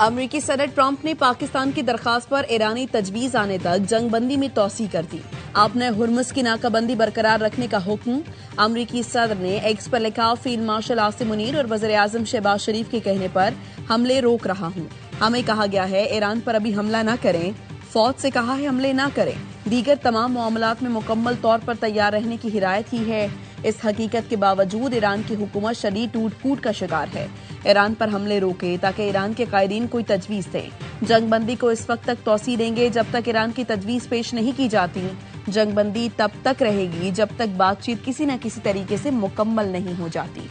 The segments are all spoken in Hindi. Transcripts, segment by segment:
अमरीकी सदर ट्रंप ने पाकिस्तान की दरखास्त पर ईरानी तजवीज आने तक जंगबंदी में तोसी कर दी। आपने हुर्मुज की नाकाबंदी बरकरार रखने का हुक्म। अमरीकी सदर ने एक्स पर लिखा, फील्ड मार्शल आसिम मुनीर और वज़ीर आज़म शहबाज शरीफ के कहने पर हमले रोक रहा हूँ। हमें कहा गया है ईरान पर अभी हमला न करें, फौज से कहा है हमले न करें। दीगर तमाम मामलात में मुकम्मल तौर पर तैयार रहने की हिदायत की है। इस हकीकत के बावजूद ईरान की हुकूमत शदीद टूट फूट का शिकार है। ईरान पर हमले रोके ताकि ईरान के कायदीन कोई तजवीज दें। जंगबंदी को इस वक्त तक तोसी देंगे जब तक ईरान की तजवीज पेश नहीं की जाती। जंगबंदी तब तक रहेगी जब तक बातचीत किसी न किसी तरीके से मुकम्मल नहीं हो जाती।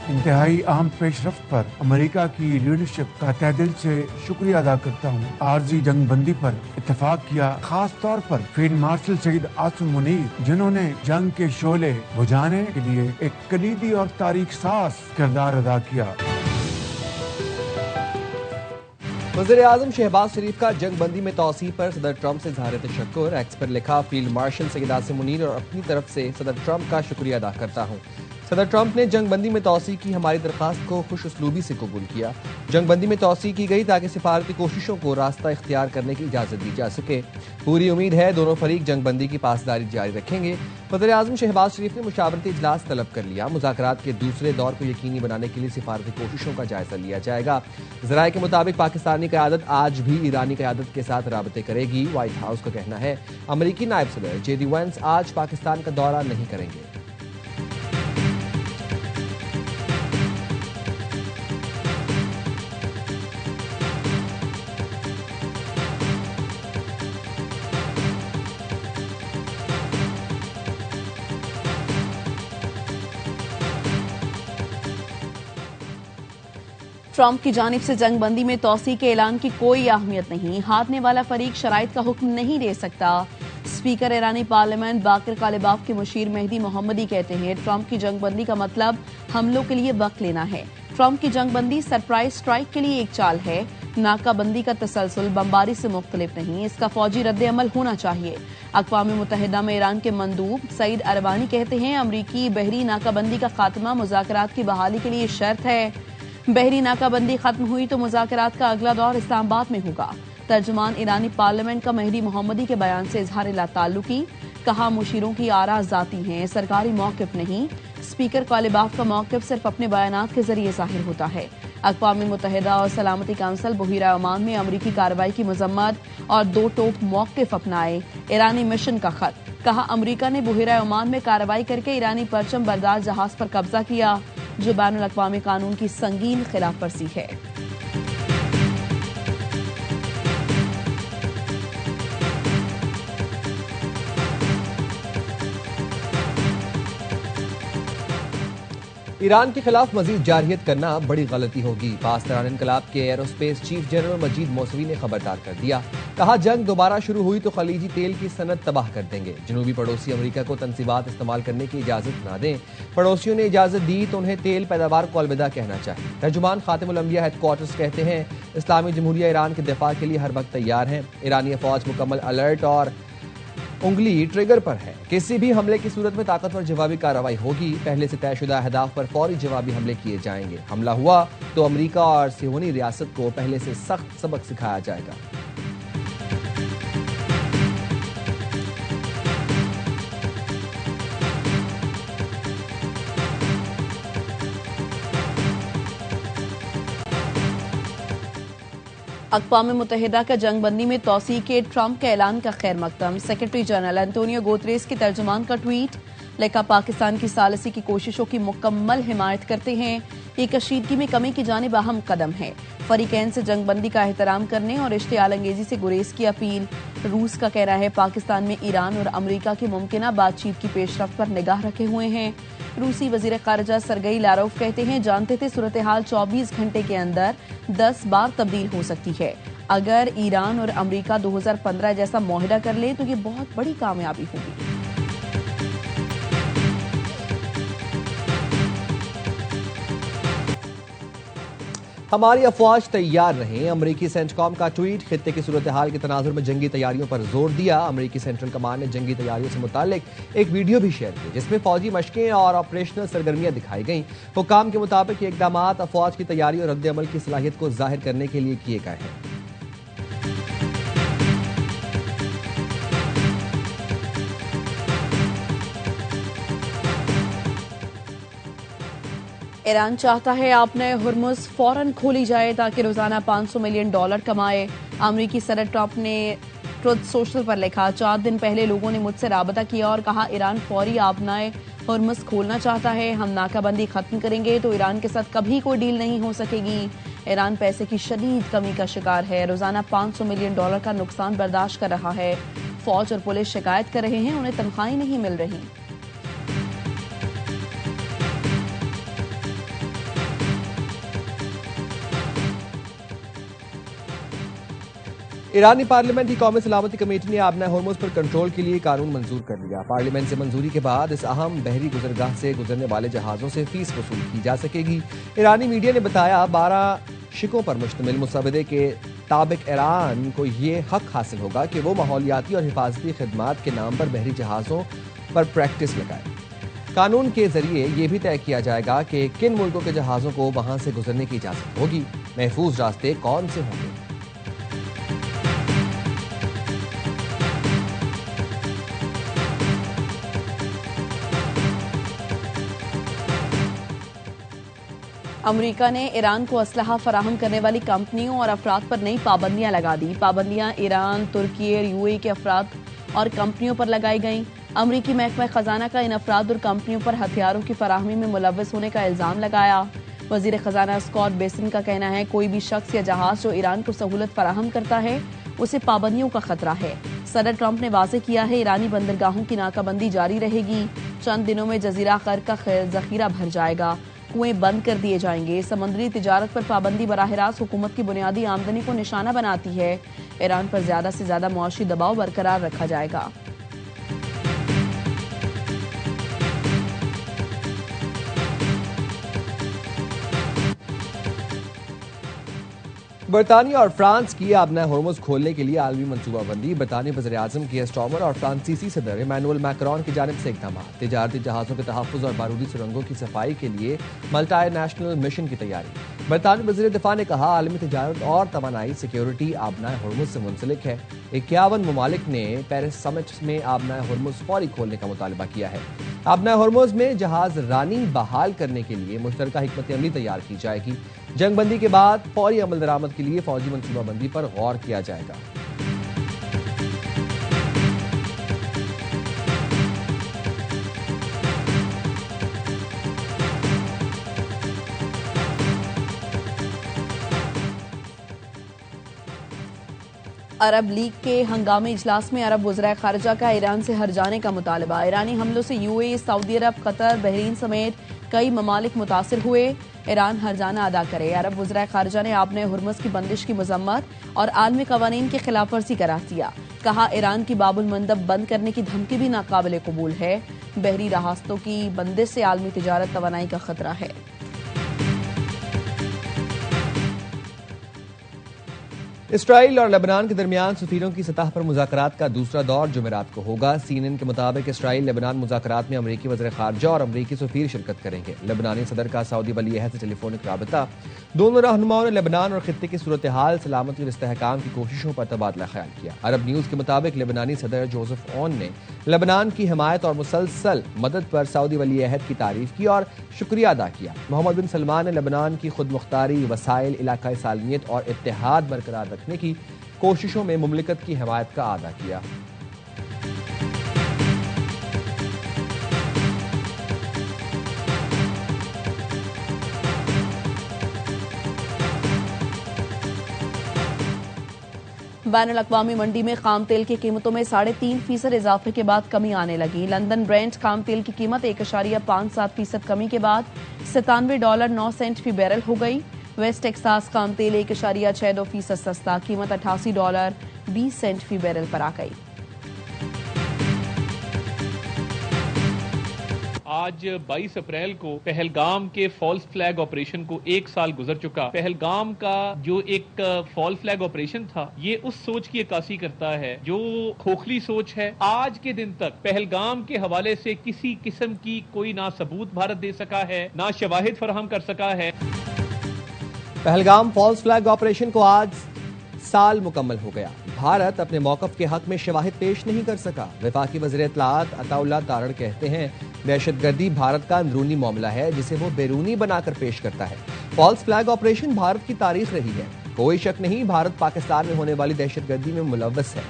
इंतहाई अहम पेशरफ्त पर अमेरिका की लीडरशिप का तहे दिल से शुक्रिया अदा करता हूँ। आर्जी जंगबंदी पर इत्तेफाक किया, खास तौर पर फील्ड मार्शल सईद आसिम मुनीर, जिन्होंने जंग के शोले बुझाने के लिए एक कलीदी और तारीख साज किरदार अदा किया। वज़ीर आज़म शहबाज शरीफ का जंगबंदी में तौसीह पर सदर ट्रंप से इज़हार तशक्कुर। एक्स पर लिखा, फील्ड मार्शल सईद आसिम मुनीर और अपनी तरफ से सदर ट्रंप का शुक्रिया अदा करता हूँ। सदर ट्रंप ने जंगबंदी में तौसीह की हमारी दरख्वास्त को खुश उसलूबी से कबूल किया। जंगबंदी में तौसीह की गई ताकि सिफारती कोशिशों को रास्ता इख्तियार करने की इजाज़त दी जा सके। पूरी उम्मीद है दोनों फरीक जंगबंदी की पासदारी जारी रखेंगे। वज़ीर आज़म शहबाज शरीफ ने मुशावरती इजलास तलब कर लिया। मुज़ाकरात के दूसरे दौर को यकीनी बनाने के लिए सिफारती कोशिशों का जायजा लिया जाएगा। ज़राए के मुताबिक पाकिस्तानी क़यादत आज भी ईरानी क़यादत के साथ राबते करेगी। व्हाइट हाउस का कहना है अमरीकी नायब सदर JD Vance आज पाकिस्तान का दौरा नहीं करेंगे। ट्रंप की जानिब से जंगबंदी में तोसी के ऐलान की कोई अहमियत नहीं। हारने वाला फरीक शराइत का हुक्म नहीं दे सकता। स्पीकर ईरानी पार्लियामेंट बाकिर कालिबाफ के मुशीर मेहदी मोहम्मदी कहते हैं ट्रंप की जंगबंदी का मतलब हमलों के लिए वक्त लेना है। ट्रंप की जंगबंदी सरप्राइज स्ट्राइक के लिए एक चाल है। नाकाबंदी का तसलसल बमबारी से मुख्तलिफ नहीं, इसका फौजी रद्द-ए-अमल होना चाहिए। अक़वाम मुत्तहिदा में ईरान के मंदूब सईद अरबानी कहते हैं अमरीकी बहरी नाकाबंदी का खात्मा मुज़ाकरात की बहाली के लिए शर्त है। बहरी नाकाबंदी खत्म हुई तो मुज़ाकरात का अगला दौर इस्लामाबाद में होगा। तर्जुमान ईरानी पार्लियामेंट का मेहदी मोहम्मदी के बयान से इजहार लाताल्लुकी, कहा मुशीरों की आरा जाती हैं, सरकारी मौक़िफ़ नहीं। स्पीकर कालिबाफ का मौक़िफ़ सिर्फ अपने बयानात के जरिए जाहिर होता है। अक़वाम मुत्तहिदा और सलामती काउंसिल बहीरा ओमान में अमरीकी कार्रवाई की मजम्मत और दो टोक मौक़िफ़ अपनाए। ईरानी मिशन का खत, कहा अमरीका ने बहीरा ओमान में कार्रवाई करके ईरानी परचम बरदार जहाज पर कब्जा किया, जो बैनुल अक़वामी कानून की संगीन खिलाफ वर्जी है। ईरान के खिलाफ मजीद जारहियत करना बड़ी गलती होगी। पासदारान इनकलाब के एरोस्पेस चीफ जनरल मजीद मौसवी ने खबरदार कर दिया। कहा जंग दोबारा शुरू हुई तो खलीजी तेल की सनत तबाह कर देंगे। जनूबी पड़ोसी अमरीका को तनसीबात इस्तेमाल करने की इजाजत ना दें। पड़ोसियों ने इजाजत दी तो उन्हें तेल पैदावार को अलविदा कहना चाहिए। तर्जुमान खातिमुल अंबिया हेडक्वार्टर्स कहते हैं इस्लामी जमहूरिया ईरान के दिफा के लिए हर वक्त तैयार है। ईरानी फौज मुकम्मल अलर्ट और उंगली ट्रिगर पर है। किसी भी हमले की सूरत में ताकतवर जवाबी कार्रवाई होगी। पहले से तयशुदा अहदाफ पर फौरी जवाबी हमले किए जाएंगे। हमला हुआ तो अमरीका और सिहोनी रियासत को पहले से सख्त सबक सिखाया जाएगा। अक़वाम मुत्तहिदा का जंगबंदी में तोसी के ट्रंप के ऐलान का खैर मकदम। सेक्रेटरी जनरल एंटोनियो गुतेरेस के तर्जुमान का ट्वीट, लिखा पाकिस्तान की सालसी की कोशिशों की मुकम्मल हिमायत करते हैं। ये कशीदगी में कमी की जानिब अहम कदम है। फरीकैन से जंगबंदी का एहतराम करने और इश्तियाल अंगेजी से गुरेज की अपील। रूस का कहना है पाकिस्तान में ईरान और अमरीका की मुमकिना बातचीत की पेशरफ्त पर निगाह रखे हुए हैं। रूसी वजीर खारजा सरगई लारोव कहते हैं जानते थे सूरत हाल 24 घंटे के अंदर 10 बार तब्दील हो सकती है। अगर ईरान और अमरीका 2015 जैसा मुआहिदा कर ले तो ये बहुत बड़ी कामयाबी होगी। हमारी अफवाज तैयार रहें, अमरीकी सेंटकॉम का ट्वीट खित्ते की सूरत हाल के तनाजुर में जंगी तैयारियों पर जोर दिया। अमरीकी सेंट्रल कमांड ने जंगी तैयारियों से मुतालिक एक वीडियो भी शेयर की जिसमें फौजी मशकें और ऑपरेशनल सरगर्मियां दिखाई गईं। हुक्काम के मुताबिक ये इकदामात अफवाज की तैयारी और रद्द अमल की सलाहियत को जाहिर करने के लिए किए गए हैं। ईरान चाहता है आपने हुर्मुज़ फौरन खोली जाए ताकि रोजाना $500 मिलियन कमाए। अमरीकी सदर ट्रंप ने ट्रुथ सोशल पर लिखा, 4 दिन पहले लोगों ने मुझसे राबता किया और कहा ईरान फौरी आपनाए हुर्मुज़ खोलना चाहता है। हम नाकाबंदी खत्म करेंगे तो ईरान के साथ कभी कोई डील नहीं हो सकेगी। ईरान पैसे की शदीद कमी का शिकार है, रोजाना $500 मिलियन का नुकसान बर्दाश्त कर रहा है। फौज और पुलिस शिकायत कर रहे हैं, उन्हें तनख्वाहें नहीं मिल रही। ईरानी पार्लियामेंट की कौमी सलामती कमेटी ने आबना हुर्मुज़ पर कंट्रोल के लिए कानून मंजूर कर लिया। पार्लियामेंट से मंजूरी के बाद इस अहम बहरी गुजरगाह से गुजरने वाले जहाजों से फीस वसूल की जा सकेगी। ईरानी मीडिया ने बताया 12 शिकों पर मुश्तमिल मुसवदे के ताबिक ईरान को ये हक हासिल होगा कि वो माहौलियाती और हिफाजती खिदमात के नाम पर बहरी जहाजों पर प्रैक्टिस लगाए। कानून के जरिए ये भी तय किया जाएगा कि किन मुल्कों के जहाजों को वहां से गुजरने की इजाजत होगी। महफूज रास्ते कौन से होंगे। अमेरिका ने ईरान को असलहा फराहम करने वाली कंपनियों और अफराद पर नई पाबंदियां लगा दी। पाबंदियां ईरान, तुर्की और यूएई के अफराद और कंपनियों पर लगाई गईं। अमरीकी महकमा खजाना का इन अफराद और कंपनियों पर हथियारों की फराहमी में मुलव्वस होने का इल्जाम लगाया। वजीर खजाना स्कॉट बेसन का कहना है, कोई भी शख्स या जहाज जो ईरान को सहूलत फराहम करता है उसे पाबंदियों का खतरा है। सदर ट्रंप ने वाजे किया है, ईरानी बंदरगाहों की नाकाबंदी जारी रहेगी। चंद दिनों में जजीरा खर्क का जखीरा भर जाएगा, कुएं बंद कर दिए जाएंगे। समुद्री तिजारत पर पाबंदी बराह रास्त हुकूमत की बुनियादी आमदनी को निशाना बनाती है। ईरान पर ज्यादा से ज्यादा मुआशी दबाव बरकरार रखा जाएगा। बरतानिया और फ्रांस की आबना हुर्मुज़ खोलने के लिए आलमी मनसूबाबंदी। बरतानी वज़ीर-ए-आज़म कीयर स्टार्मर और फ्रांसीसी सदर इमैनुअल मैक्रोन की जानिब से इक़दाम। तिजारती जहाज़ों के तहफ़्फ़ुज़ और बारूदी सुरंगों की सफाई के लिए मल्टी नेशनल मिशन की तैयारी। बरतानी वज़ीर दिफ़ा ने कहा, आलमी तिजारत और तवानाई सिक्योरिटी आबना हुर्मुज़ से मुंसलिक है। 51 ममालिक ने पेरिस समिट में आबना हुर्मुज़ फौरी खोलने का मुतालबा किया है। आबना हुर्मुज़ में जहाज रानी बहाल करने के लिए मुश्तरका हिकमत अमली तैयार की जाएगी। जंगबंदी के बाद फौरी अमल दरामद के लिए फौजी मनसूबाबंदी पर गौर किया जाएगा। अरब लीग के हंगामी इजलास में अरब वज़राए खारजा का ईरान से हट जाने का मुतालबा। ईरानी हमलों से यूएई, सऊदी अरब, कतर, बहरीन समेत कई ममालिक मुतासिर हुए। ईरान हर जाना अदा करे। अरब वज़राए खारजा ने आपने हुर्मुज़ की बंदिश की मजम्मत और आलमी कवानीन की खिलाफ वर्जी करार दिया। कहा, ईरान की बाबुल मंदब बंद करने की धमकी भी नाकाबिल कबूल है। बहरी रास्तों की बंदिश से आलमी तिजारत तवानाई का खतरा है। इसराइल और लेबनान के दरमियान सफीरों की सतह पर मुज़ाकरात का दूसरा दौर जुमेरात को होगा। CNN के मुताबिक इसराइल लेबनान मुज़ाकरात में अमरीकी वज़ीर ख़ारजा और अमरीकी सफीर शिरकत करेंगे। लेबनानी सदर का सऊदी वली अहद से टेलीफोनिक राबता। दोनों रहनुमाओं ने लेबनान और खित्ते की सूरत हाल, सलामती और इस्तेहकाम की कोशिशों पर तबादला ख्याल किया। अरब न्यूज़ के मुताबिक लेबनानी सदर जोसेफ ओन ने लेबनान की हिमायत और मुसलसल मदद पर सऊदी वली अहद की तारीफ की और शुक्रिया अदा किया। मोहम्मद बिन सलमान ने लेबनान की खुद मुख्तारी, वसाइल, इलाकाई सालमियत और इत्तेहाद बरकरार रखने की कोशिशों में मुमलिकत की हिमायत का अदा किया। बैनुल अक़वामी मंडी में खाम तेल की कीमतों में 3.5% इजाफे के बाद कमी आने लगी। लंदन ब्रेंट खाम तेल की कीमत 1.57% कमी के बाद $97.09 फी बैरल हो गई। वेस्ट टेक्सास खाम तेल 1.62% सस्ता, कीमत $88.20 फी बैरल पर आ गई। आज 22 अप्रैल को पहलगाम के फॉल्स फ्लैग ऑपरेशन को 1 साल गुजर चुका। पहलगाम का जो एक फॉल्स फ्लैग ऑपरेशन था, ये उस सोच की अक्कासी करता है जो खोखली सोच है। आज के दिन तक पहलगाम के हवाले से किसी किस्म की कोई ना सबूत भारत दे सका है, ना शवाहिद फराहम कर सका है। पहलगाम फॉल्स फ्लैग ऑपरेशन को आज साल मुकम्मल हो गया। भारत अपने मौकफ के हक में शवाहिद पेश नहीं कर सका। वफाकी वज़ीर इत्तलाआत अताउल्लाह तारड़ कहते हैं, दहशतगर्दी भारत का अंदरूनी मामला है जिसे वो बैरूनी बनाकर पेश करता है। फॉल्स फ्लैग ऑपरेशन भारत की तारीख रही है। कोई शक नहीं, भारत पाकिस्तान में होने वाली दहशतगर्दी में मुलव्वस है।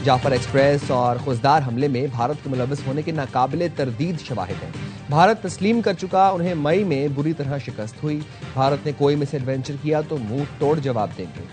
जाफर एक्सप्रेस और खुजदार हमले में भारत के मुलव्वस होने के नाकाबिले तरदीद शवाहिद हैं। भारत तस्लीम कर चुका, उन्हें मई में बुरी तरह शिकस्त हुई। भारत ने कोई मिस एडवेंचर किया तो मुंह तोड़ जवाब देंगे।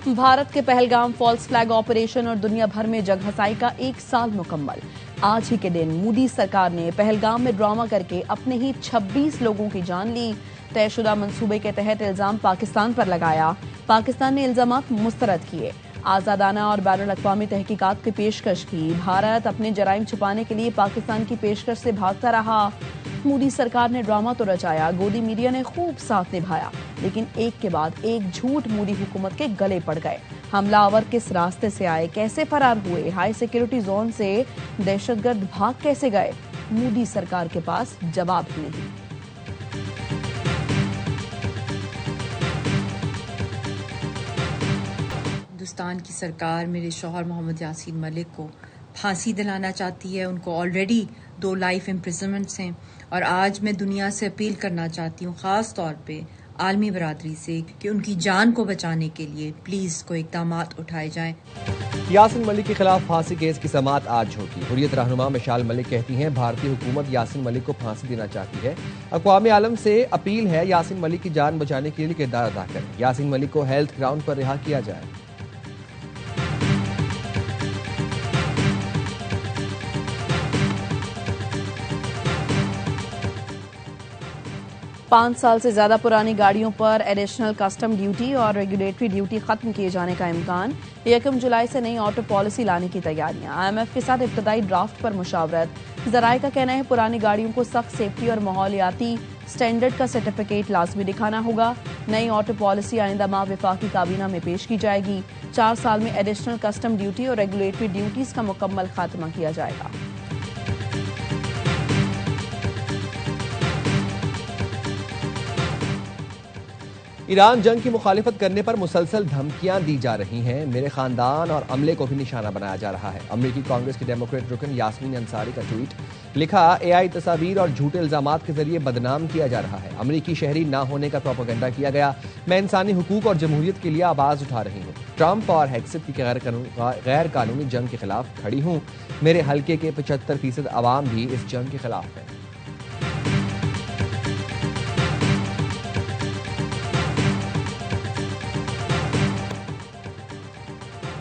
भारत के पहलगाम फॉल्स फ्लैग ऑपरेशन और दुनिया भर में जगहसाई का 1 साल मुकम्मल। आज ही के दिन मोदी सरकार ने पहलगाम में ड्रामा करके अपने ही 26 लोगों की जान ली। तयशुदा मंसूबे के तहत इल्जाम पाकिस्तान पर लगाया। पाकिस्तान ने इल्जामात मुस्तरद किए। आजादाना और बैनुल अक़वामी तहकीकात की पेशकश की। भारत अपने जराइम छुपाने के लिए पाकिस्तान की पेशकश से भागता रहा। मोदी सरकार ने ड्रामा तो रचाया, गोदी मीडिया ने खूब साथ निभाया, लेकिन एक के बाद एक झूठ मोदी हुकूमत के गले पड़ गए। हमलावर किस रास्ते से आए, कैसे फरार हुए, हाई सिक्योरिटी जोन से दहशतगर्द भाग कैसे गए, मोदी सरकार के पास जवाब ही नहीं। हिंदुस्तान की सरकार मेरे शौहर मोहम्मद यासीन मलिक को फांसी दिलाना चाहती है। उनको ऑलरेडी 2 लाइफ इम्प्रिजनमेंट्स हैं और आज मैं दुनिया से अपील करना चाहती हूँ, ख़ास तौर पे आलमी बरादरी से, कि उनकी जान को बचाने के लिए प्लीज़ कोई इक़दामात उठाए जाएं। यासीन मलिक के खिलाफ फांसी केस की समाअत आज होगी। हुर्रियत रहनुमा मिशाल मलिक कहती हैं, भारतीय हुकूमत यासीन मलिक को फांसी देना चाहती है। अक़वाम आलम से अपील है, यासीन मलिक की जान बचाने के लिए किरदार अदा करें। यासीन मलिक को हेल्थ ग्राउंड पर रिहा किया जाए। पांच साल से ज्यादा पुरानी गाड़ियों पर एडिशनल कस्टम ड्यूटी और रेगुलेटरी ड्यूटी खत्म किए जाने का इम्कान। 1 जुलाई से नई ऑटो पॉलिसी लाने की तैयारियां। IMF के साथ इब्तदाई ड्राफ्ट पर मुशावरत। जराये का कहना है, पुरानी गाड़ियों को सख्त सेफ्टी और माहौलियाती स्टैंडर्ड का सर्टिफिकेट लाजमी दिखाना होगा। नई ऑटो पॉलिसी आइंदा माह वफाकी काबीना में पेश की जाएगी। 4 साल में एडिशनल कस्टम ड्यूटी और रेगुलेटरी ड्यूटीज का मुकम्मल खात्मा किया जाएगा। ईरान जंग की मुखालिफत करने पर मुसलसल धमकियां दी जा रही हैं। मेरे खानदान और अमले को भी निशाना बनाया जा रहा है। अमरीकी कांग्रेस की डेमोक्रेट रुकन यास्मीन अंसारी का ट्वीट। लिखा, AI तस्वीर और झूठे इल्जामात के जरिए बदनाम किया जा रहा है। अमरीकी शहरी ना होने का प्रोपेगेंडा किया गया। मैं इंसानी हुकूक और जमहूरियत के लिए आवाज उठा रही हूँ। ट्रंप और हेक्सिट की गैर कानूनी जंग के खिलाफ खड़ी हूँ। मेरे हल्के के 75% अवाम भी इस जंग के खिलाफ है।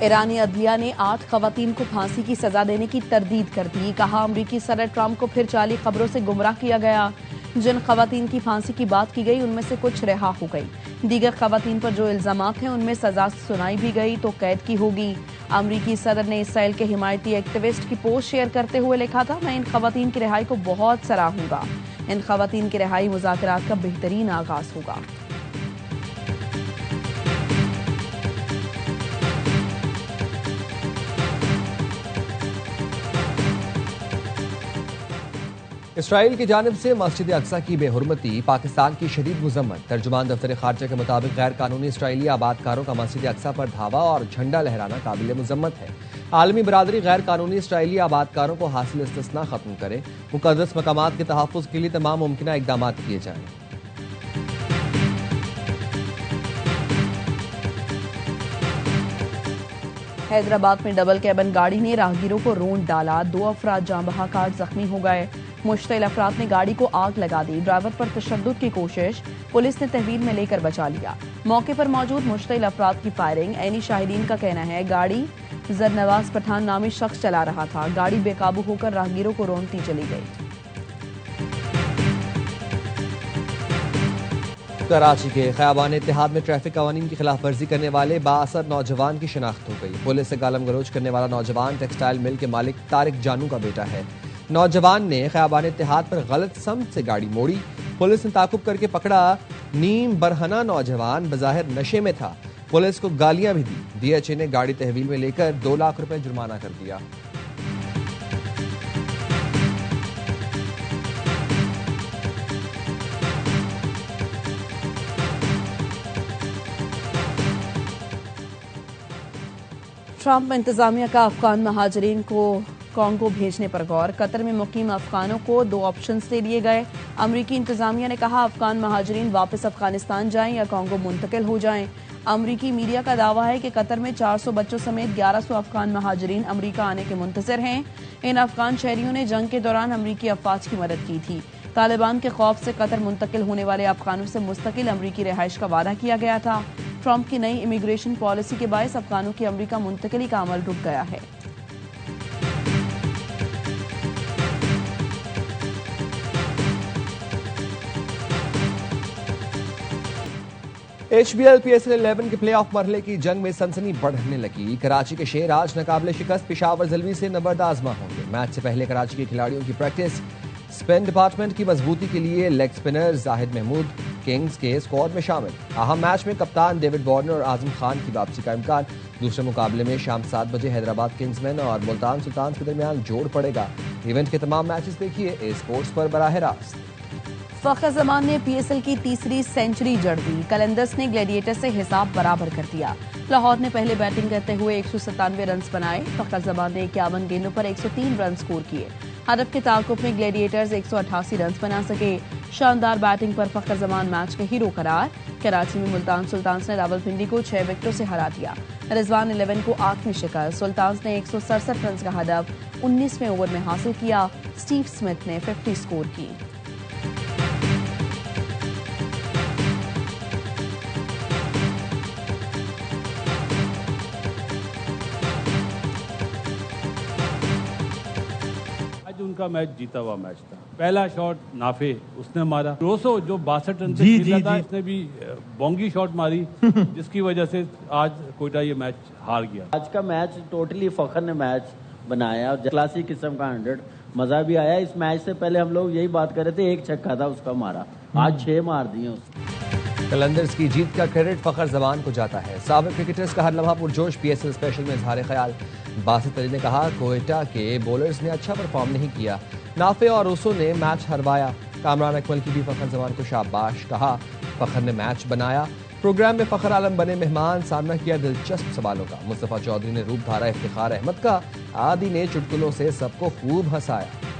ईरानी अदलिया ने 8 खवातीन को फांसी की सजा देने की तरदीद कर दी। कहा, अमरीकी सदर ट्रंप को फिर जाली खबरों से गुमराह किया गया। जिन खवातीन की फांसी की बात की गई उनमें से कुछ रिहा हो गई। दीगर खवातीन पर जो इल्जामात हैं उनमें सजा सुनाई भी गई तो कैद की होगी। अमरीकी सदर ने इसराइल के हिमायती एक्टिविस्ट की पोस्ट शेयर करते हुए लिखा था, मैं इन खवातीन की रिहाई को बहुत सराहूंगा। इन खवातीन की रिहाई मुज़ाकरात का बेहतरीन आगाज होगा। इसराइल की जानिब से मस्जिद अक्सा की बेहुरमती पाकिस्तान की शदीद मुजम्मत। तर्जुमान दफ्तर खारजा के मुताबिक गैर कानूनी इसराइली आबादकारों का मस्जिद अक्सा पर धावा और झंडा लहराना काबिल मुजम्मत है। आलमी बरादरी गैर कानूनी इसराइली आबादकारों को हासिल इस्तिस्ना खत्म करे। मुकद्दस मकामात के तहफ़्फ़ुज़ के लिए तमाम मुमकिन इक़दाम किए जाएं। हैदराबाद में डबल कैबन गाड़ी ने राहगीरों को रोंद डाला। 2 अफराद जाँ बहक 8 जख्मी हो गए। मुश्तिल अफराद ने गाड़ी को आग लगा दी। ड्राइवर पर तशद्दुद की कोशिश, पुलिस ने तहवील में लेकर बचा लिया। मौके पर मौजूद मुश्तिल अफराद की फायरिंग। ऐनी शाहिदीन का कहना है, गाड़ी जरनवाज पठान नामी शख्स चला रहा था। गाड़ी बेकाबू होकर राहगीरों को रोंदती चली गई। कराची के खयाबान इत्तेहाद में ट्रैफिक कवानीन की खिलाफ वर्जी करने वाले बाअसर नौजवान की शिनाख्त हो गई। पुलिस से गालम गलोच करने वाला नौजवान टेक्सटाइल मिल के मालिक तारिक जानू का बेटा है। नौजवान ने खयाबान इत्तेहाद पर गलत समत से गाड़ी मोड़ी। पुलिस ने ताकुब करके पकड़ा। नीम बरहना नौजवान बज़ाहिर नशे में था। पुलिस को गालियां भी दी। DHA ने गाड़ी तहवील में लेकर 2 लाख रुपए जुर्माना कर दिया। ट्रंप इंतजामिया का अफगान महाजरीन को कॉन्गो भेजने पर गौर। कतर में मुकीम अफगानों को 2 ऑप्शंस दे दिए गए। अमरीकी इंतजामिया ने कहा अफगान महाजरीन वापस अफगानिस्तान जाएं या कॉन्गो मुंतकिल हो जाएं। अमरीकी मीडिया का दावा है कि कतर में 400 बच्चों समेत 1100 अफगान महाजरीन अमरीका आने के मुंतजर हैं। इन अफगान शहरियों ने जंग के दौरान अमरीकी अफवाज की मदद की थी। तालिबान के खौफ से कतर मुंतकिल होने वाले अफगानों से मुस्तकिल अमरीकी रिहाइश का वादा किया गया था। ट्रंप की नई इमिग्रेशन पॉलिसी के बायस अफगानों की अमरीका मुंतकिली का अमल रुक गया है। HBL PSL 11 के प्लेऑफ मरहले की जंग में सनसनी बढ़ने लगी। कराची के शेर आज नाकाबिले शिकस्त पेशावर ज़ल्वी से नबर्द आजमा होंगे। मैच से पहले कराची के खिलाड़ियों की प्रैक्टिस। स्पिन डिपार्टमेंट की मजबूती के लिए leg spinner Zahid Mahmood Kings के स्क्वाड में शामिल। अहम मैच में कप्तान डेविड वार्नर और आजम खान की वापसी का इम्कान। दूसरे मुकाबले में शाम 7 बजे हैदराबाद किंग्समैन और मुल्तान सुल्तान्स के दरमियान जोड़ पड़ेगा। इवेंट के तमाम मैचेस देखिए ए स्पोर्ट्स पर बराह रास्त। फखर जमान ने PSL की तीसरी सेंचुरी जड़ दी। कलंदर्स ने ग्लैडिएटर से हिसाब बराबर कर दिया। लाहौर ने पहले बैटिंग करते हुए 197 रन बनाए। फखर जमान ने 51 गेंदों पर 103 रन स्कोर किए। हदफ के ताकुब में ग्लैडिएटर्स 188 रन बना सके। शानदार बैटिंग पर फखर जमान मैच के हीरो करार। कराची में मुल्तान सुल्तान्स ने रावलपिंडी को 6 विकेटों से हरा दिया। रिजवान 11 को 8 में शिकस्त। सुल्तान्स ने 167 रन का हदफ 19वें ओवर में हासिल किया। स्टीव स्मिथ ने 50 स्कोर की। उनका मैच जीता हुआ मैच था। पहला शॉट नाफे उसने मारा। रोसो जो 62 रन से खेल रहा था, इसने भी बोंगी शॉट मारी जिसकी वजह से आज कोयटा ये मैच हार गया। आज का मैच टोटली फखर ने मैच बनाया। क्लासिक किस्म का 100 मजा भी आया। इस मैच से पहले हम लोग यही बात कर रहे थे, 1 छक्का था उसका मारा, आज 6 मार दिए उसने। कलंदर्स की जीत का क्रेडिट फखर जमान को जाता है। साबिक क्रिकेटर्स का हर लम्हा पुरजोश PSL स्पेशल में इजहार ख्याल। बासित अली ने कहा कोयटा के बॉलर्स ने अच्छा परफॉर्म नहीं किया। नाफे और रोसो ने मैच हरवाया। कामरान अकमल की भी फखर जमान को शाबाश कहा। फखर ने मैच बनाया। प्रोग्राम में फखर आलम बने मेहमान। सामना किया दिलचस्प सवालों का। मुस्तफा चौधरी ने रूप धारा इफ्तिखार अहमद का। आदि ने चुटकुलों से सबको खूब हंसाया।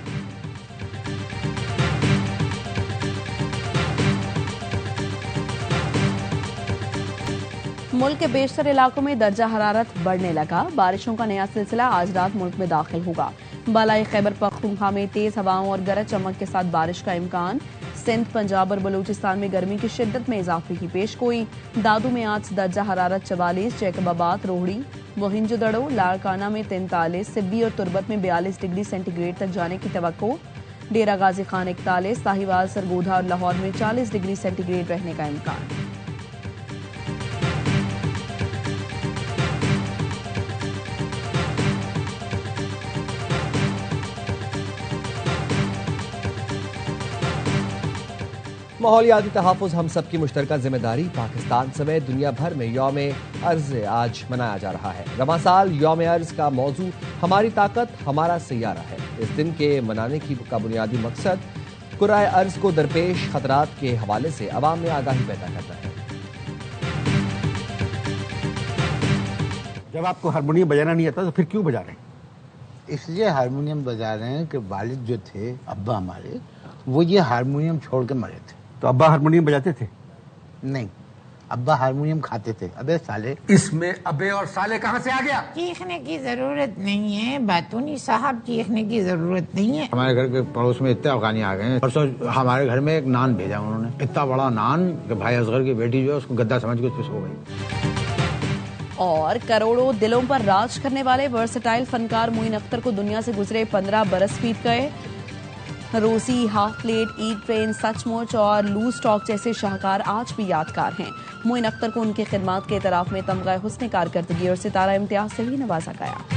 मुल्क के बेशतर इलाकों में दर्जा हरारत बढ़ने लगा। बारिशों का नया सिलसिला आज रात मुल्क में दाखिल होगा। बालाई खैबर पख्तूनख्वा में तेज हवाओं और गरज चमक के साथ बारिश का इम्कान। सिंध, पंजाब और बलूचिस्तान में गर्मी की शिद्दत में इजाफे की पेशगोई। दादू में आज दर्जा हरारत 44, जैकबाबाद, रोहड़ी, मोहिंजोदड़ो, लाड़काना में 43, सिब्बी और तुर्बत में 42 डिग्री सेंटीग्रेड तक जाने की तवक्को। डेरा गाजी खान 41, साहिवाल, सरगोधा और लाहौर में 40 डिग्री सेंटीग्रेड रहने का इम्कान। माहौलियाती तहफ़्फ़ुज़ हम सब की मुश्तरका जिम्मेदारी। पाकिस्तान समेत दुनिया भर में यौम अर्ज़ आज मनाया जा रहा है। रवां साल यौम अर्ज़ का मौजू हमारी ताकत हमारा सैयारा है। इस दिन के मनाने का बुनियादी मकसद कुराए अर्ज़ को दरपेश खतरात के हवाले से अवाम में आगाही पैदा करना है। जब आपको हारमोनियम बजाना नहीं आता तो फिर क्यों बजा रहे हैं? इसलिए हारमोनियम बजा रहे हैं कि वालिद जो थे अब्बा हमारे, वो ये हारमोनियम छोड़ के मरे थे। तो अब्बा हारमोनियम बजाते थे? नहीं, अब्बा हारमोनियम खाते थे। अबे साले, इसमें अबे और साले कहाँ से आ गया? चीखने की जरूरत नहीं है बातूनी साहब, चीखने की जरूरत नहीं है। हमारे घर के पड़ोस में इतने अफगानी आ गए हैं। परसों हमारे घर में एक नान भेजा उन्होंने, इतना बड़ा नान कि भाई असगर की बेटी जो है उसको गद्दा समझ के उस पर सो गई। और करोड़ों दिलों पर राज करने वाले वर्सटाइल फनकार मोइन अख्तर को दुनिया से गुजरे 15 बरस बीत गए। रोसी, हाफ प्लेट, ईट ट्रेन, सचमुच और लूज टॉक जैसे शाहकार आज भी यादगार हैं। मोइन अख्तर को उनकी खिदमत के इतराफ में तमगा हुस्न कारकर्दगी और सितारा इम्तियाज से भी नवाजा गया।